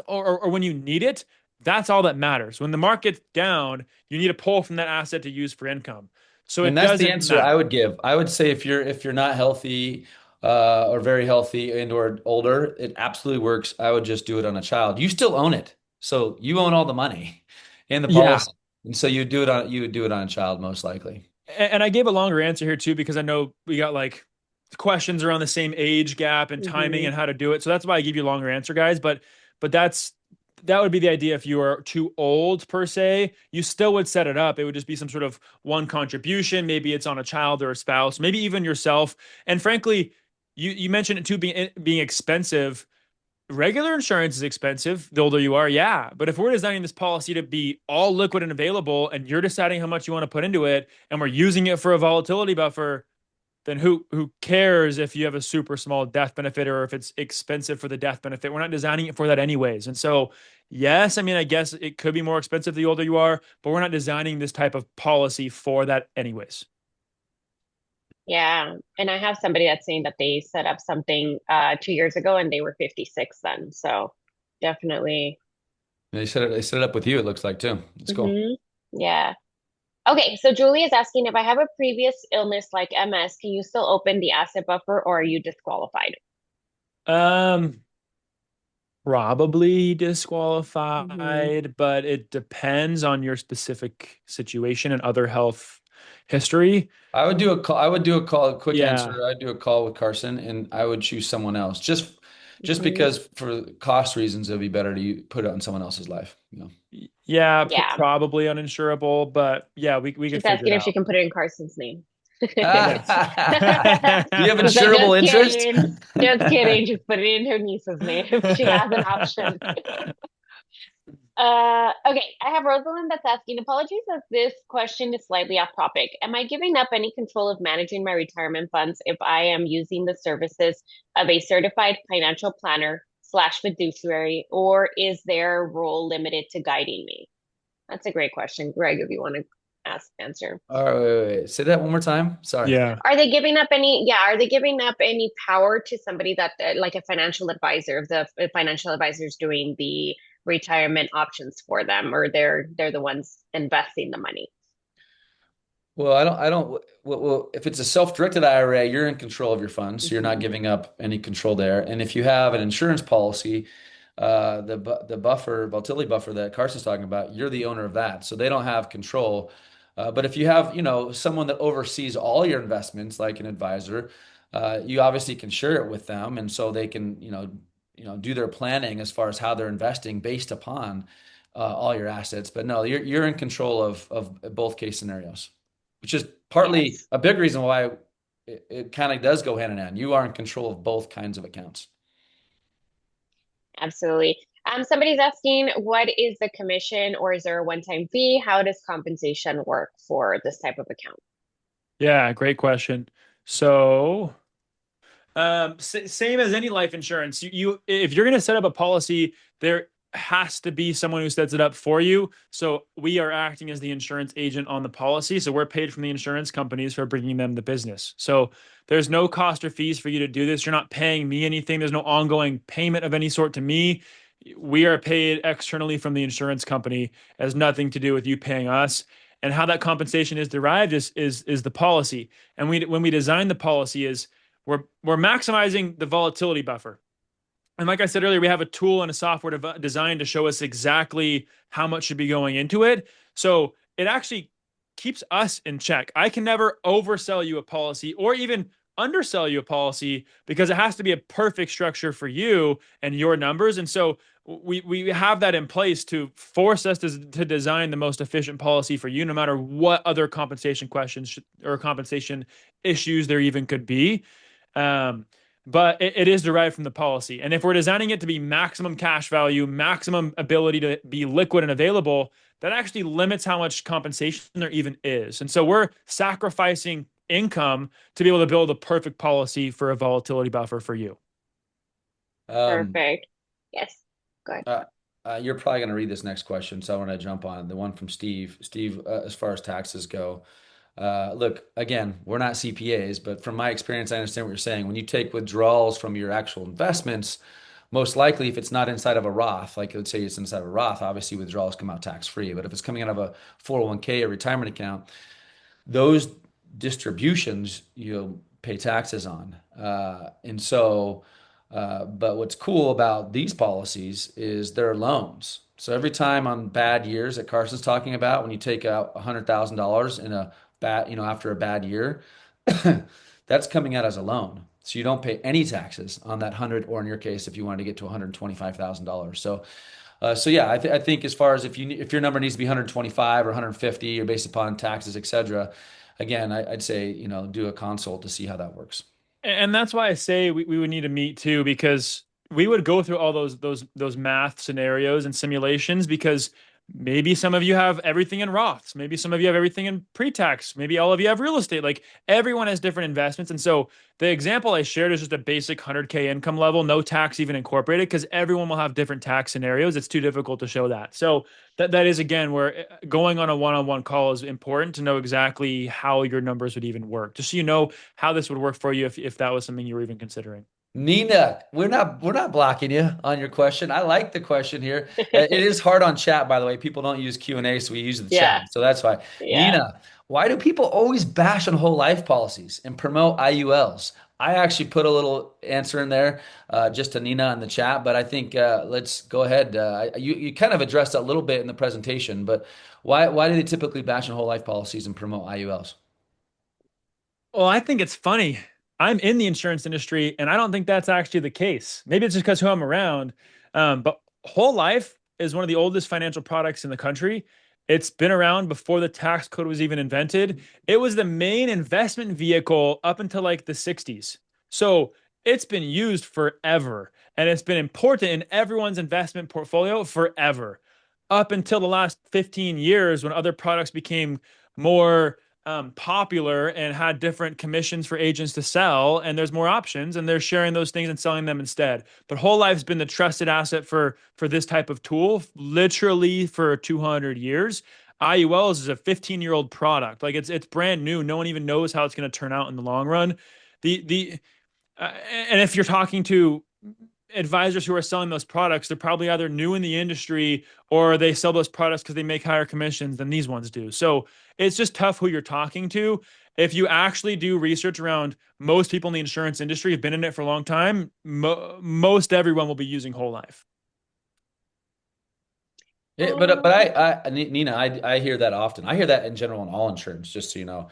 or when you need it, that's all that matters. When the market's down, you need to pull from that asset to use for income. So And it that's the doesn't answer I matter. would give. I would say if you're not healthy or very healthy and or older, it absolutely works. I would just do it on a child. You still own it. So you own all the money in the Yeah. policy. And so you would do it on a child most likely. And I gave a longer answer here too, because I know we got like questions around the same age gap and timing Hmm. and how to do it. So that's why I give you a longer answer, guys. But that would be the idea. If you are too old per se, you still would set it up. It would just be some sort of one contribution. Maybe it's on a child or a spouse, maybe even yourself. And frankly, you mentioned it too being expensive. Regular insurance is expensive the older you are, yeah. But if we're designing this policy to be all liquid and available, and you're deciding how much you want to put into it, and we're using it for a volatility buffer, then who cares if you have a super small death benefit or if it's expensive for the death benefit? We're not designing it for that anyways. And so, yes, I mean, I guess it could be more expensive the older you are, but we're not designing this type of policy for that anyways. Yeah. And I have somebody that's saying that they set up something 2 years ago and they were 56 then. So definitely. They set it up with you, it looks like too. It's cool. Hmm. Yeah. Okay, so Julie is asking if I have a previous illness like MS, can you still open the asset buffer or are you disqualified? Um, Probably Hmm. disqualified, but it depends on your specific situation and other health history. I would do a call. I would do a call. A quick Yeah. answer. I'd do a call with Carson, and I would choose someone else. Just Hmm. because for cost reasons, it'd be better to put it on someone else's life. Yeah, Yeah. probably uninsurable, but yeah, we could She's figure it asking if she out. can put it in Carson's name. She's Yes. Do you have like, insurable just interest? kidding. Just kidding. Just put it in her niece's name. She has an option. Okay, I have Rosalind that's asking, apologies if this question is slightly off topic. Am I giving up any control of managing my retirement funds if I am using the services of a certified financial planner slash fiduciary, or is their role limited to guiding me? That's a great question, Greg, if you want to answer. All right, wait. Say that one more time. Sorry. Yeah. Are they giving up any power to somebody that, like a financial advisor, if the financial advisor is doing the retirement options for them, or they're the ones investing the money? Well, if it's a self-directed IRA, you're in control of your funds, so you're not Hmm. giving up any control there. And if you have an insurance policy, the buffer, volatility buffer that Carson's talking about, you're the owner of that, so they don't have control. But if you have, someone that oversees all your investments, like an advisor, you obviously can share it with them, and so they can, do their planning as far as how they're investing based upon all your assets. But no, you're in control of both case scenarios, which is partly Yes, a big reason why it kind of does go hand in hand. You are in control of both kinds of accounts. absolutely. Somebody's asking, what is the commission, or is there a one-time fee? How does compensation work for this type of account? Yeah, great question. So, same as any life insurance. If you're going to set up a policy, there has to be someone who sets it up for you. So we are acting as the insurance agent on the policy. So we're paid from the insurance companies for bringing them the business. So there's no cost or fees for you to do this. You're not paying me anything. There's no ongoing payment of any sort to me. We are paid externally from the insurance company. It has nothing to do with you paying us. And how that compensation is derived is the policy. And when we design the policy is we're maximizing the volatility buffer. And like I said earlier, we have a tool and a software designed to show us exactly how much should be going into it. So it actually keeps us in check. I can never oversell you a policy or even undersell you a policy because it has to be a perfect structure for you and your numbers. And so we have that in place to force us to design the most efficient policy for you, no matter what other compensation questions or compensation issues there even could be. Um, but it is derived from the policy. And if we're designing it to be maximum cash value, maximum ability to be liquid and available, that actually limits how much compensation there even is. And so we're sacrificing income to be able to build a perfect policy for a volatility buffer for you. Um, Perfect. Yes. Good. uh, you're probably going to read this next question, so I want to jump on the one from Steve. Steve, as far as taxes go, look, again, we're not CPAs, but from my experience, I understand what you're saying. When you take withdrawals from your actual investments, most likely, if it's not inside of a Roth, like let's say it's inside of a Roth, obviously withdrawals come out tax free. But if it's coming out of a 401k, a retirement account, those distributions you'll pay taxes on. But what's cool about these policies is they're loans. So every time on bad years that Carson's talking about, when you take out $100,000 in a bad, after a bad year, that's coming out as a loan. So you don't pay any taxes on that hundred, or in your case, if you wanted to get to $125,000. So yeah, I think as far as if your number needs to be 125 or 150, or based upon taxes, etc. Again, I'd say do a consult to see how that works. And that's why I say we would need to meet too, because we would go through all those math scenarios and simulations, because maybe some of you have everything in Roths, maybe some of you have everything in pre-tax, maybe all of you have real estate. Like everyone has different investments. And so the example I shared is just a basic 100K income level, no tax even incorporated, because everyone will have different tax scenarios. It's too difficult to show that. So that is again where going on a one-on-one call is important to know exactly how your numbers would even work, just so you know how this would work for you if that was something you were even considering. Nina, we're not blocking you on your question. I like the question here. It is hard on chat, by the way. People don't use Q&A, so we use the chat. Yeah. So that's why. Yeah. Nina, why do people always bash on whole life policies and promote IULs? I actually put a little answer in there just to Nina in the chat, but I think let's go ahead. You kind of addressed that a little bit in the presentation, but why do they typically bash on whole life policies and promote IULs? Well, I think it's funny. I'm in the insurance industry, and I don't think that's actually the case. Maybe it's just because who I'm around. But whole life is one of the oldest financial products in the country. It's been around before the tax code was even invented. It was the main investment vehicle up until like the 60s. So it's been used forever, and it's been important in everyone's investment portfolio forever, up until the last 15 years when other products became more popular and had different commissions for agents to sell, and there's more options, and they're sharing those things and selling them instead. But whole life's been the trusted asset for this type of tool literally for 200 years. IULs is a 15-year-old product. Like it's brand new. No one even knows how it's going to turn out in the long run. The and if you're talking to advisors who are selling those products, they're probably either new in the industry or they sell those products because they make higher commissions than these ones do. So it's just tough who you're talking to. If you actually do research around most people in the insurance industry have been in it for a long time, most everyone will be using whole life. Yeah, but Nina, I hear that often. I hear that in general in all insurance, just so you know,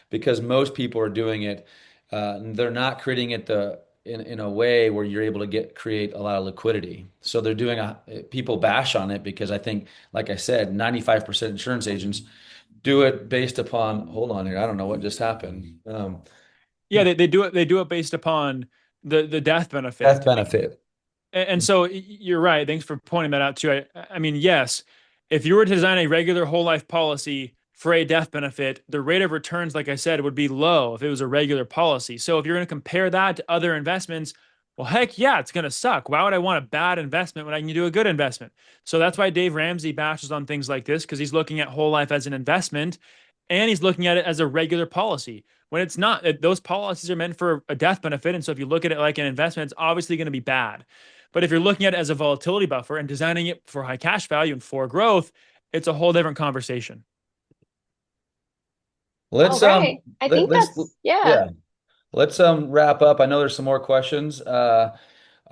because most people are doing it. They're not creating it in a way where you're able to create a lot of liquidity. So they're doing people bash on it because I think, like I said, 95% insurance agents do it based upon. Hold on here, I don't know what just happened. Yeah, they do it based upon the death Death benefit. benefit. And so you're right. Thanks for pointing that out too. I mean, yes, if you were to design a regular whole life policy for a death benefit, the rate of returns, like I said, would be low if it was a regular policy. So if you're going to compare that to other investments, well, heck yeah, it's going to suck. Why would I want a bad investment when I can do a good investment? So that's why Dave Ramsey bashes on things like this, because he's looking at whole life as an investment and he's looking at it as a regular policy when it's not. Those policies are meant for a death benefit. And so if you look at it like an investment, it's obviously going to be bad. But if you're looking at it as a volatility buffer and designing it for high cash value and for growth, it's a whole different conversation. All Let's right. I think let's that's, yeah. yeah. Let's wrap up. I know there's some more questions.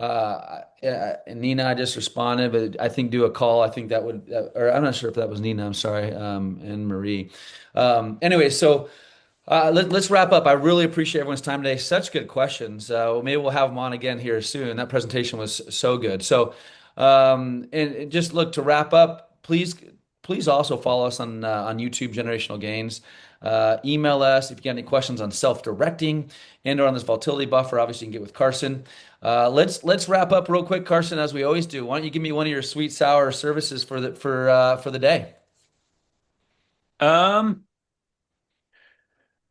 And Nina, I just responded, but I think do a call. I think that would, or I'm not sure if that was Nina. I'm sorry, and Marie. Anyway, so let's wrap up. I really appreciate everyone's time today. Such good questions. Maybe we'll have them on again here soon. That presentation was so good. So, and just look to wrap up. Please also follow us on YouTube, Generational Gains. Email us if you got any questions on self-directing and/or on this volatility buffer. Obviously, you can get with Carson. Let's wrap up real quick, Carson, as we always do. Why don't you give me one of your sweet sour services for the day?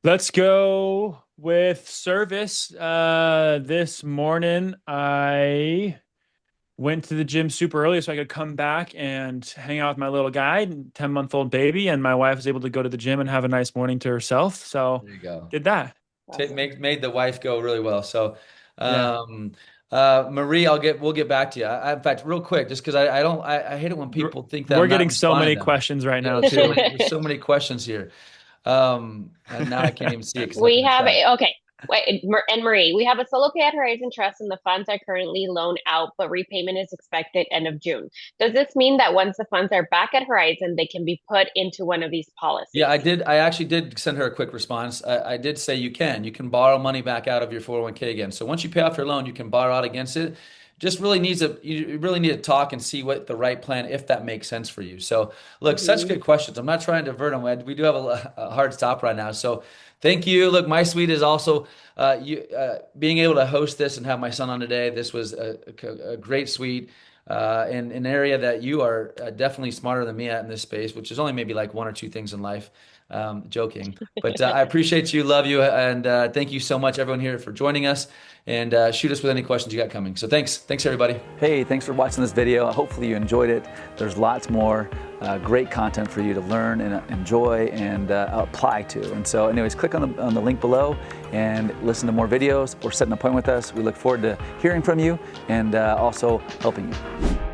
Let's go with service. This morning I went to the gym super early so I could come back and hang out with my little guy, 10-month-old baby, and my wife was able to go to the gym and have a nice morning to herself. So There you go. did that. Awesome. Made the wife go really well. So, Yeah. Marie, we'll get back to you. In fact, real quick, just because I hate it when people think that We're I'm not getting so many responding to them. questions right now There's too. there's so many questions here. And now I can't even see it 'cause I'm We looking at have chat. okay. Wait, and Marie, we have a solo pay at Horizon Trust, and the funds are currently loaned out, but repayment is expected end of June. Does this mean that once the funds are back at Horizon, they can be put into one of these policies? Yeah, I did. I actually did send her a quick response. I did say you can borrow money back out of your 401k again. So once you pay off your loan, you can borrow out against it. Just really you really need to talk and see what the right plan, if that makes sense for you. So look, such good questions. I'm not trying to divert them. We do have a hard stop right now. So thank you. Look, my suite is also being able to host this and have my son on today. This was a great suite. In an area that you are definitely smarter than me at in this space, which is only maybe like one or two things in life. Joking, but I appreciate you, love you, and thank you so much, everyone here, for joining us. And shoot us with any questions you got coming. So thanks, everybody. Hey, thanks for watching this video. Hopefully you enjoyed it. There's lots more great content for you to learn and enjoy and apply to. And so, anyways, click on the link below and listen to more videos or set an appointment with us. We look forward to hearing from you and also helping you.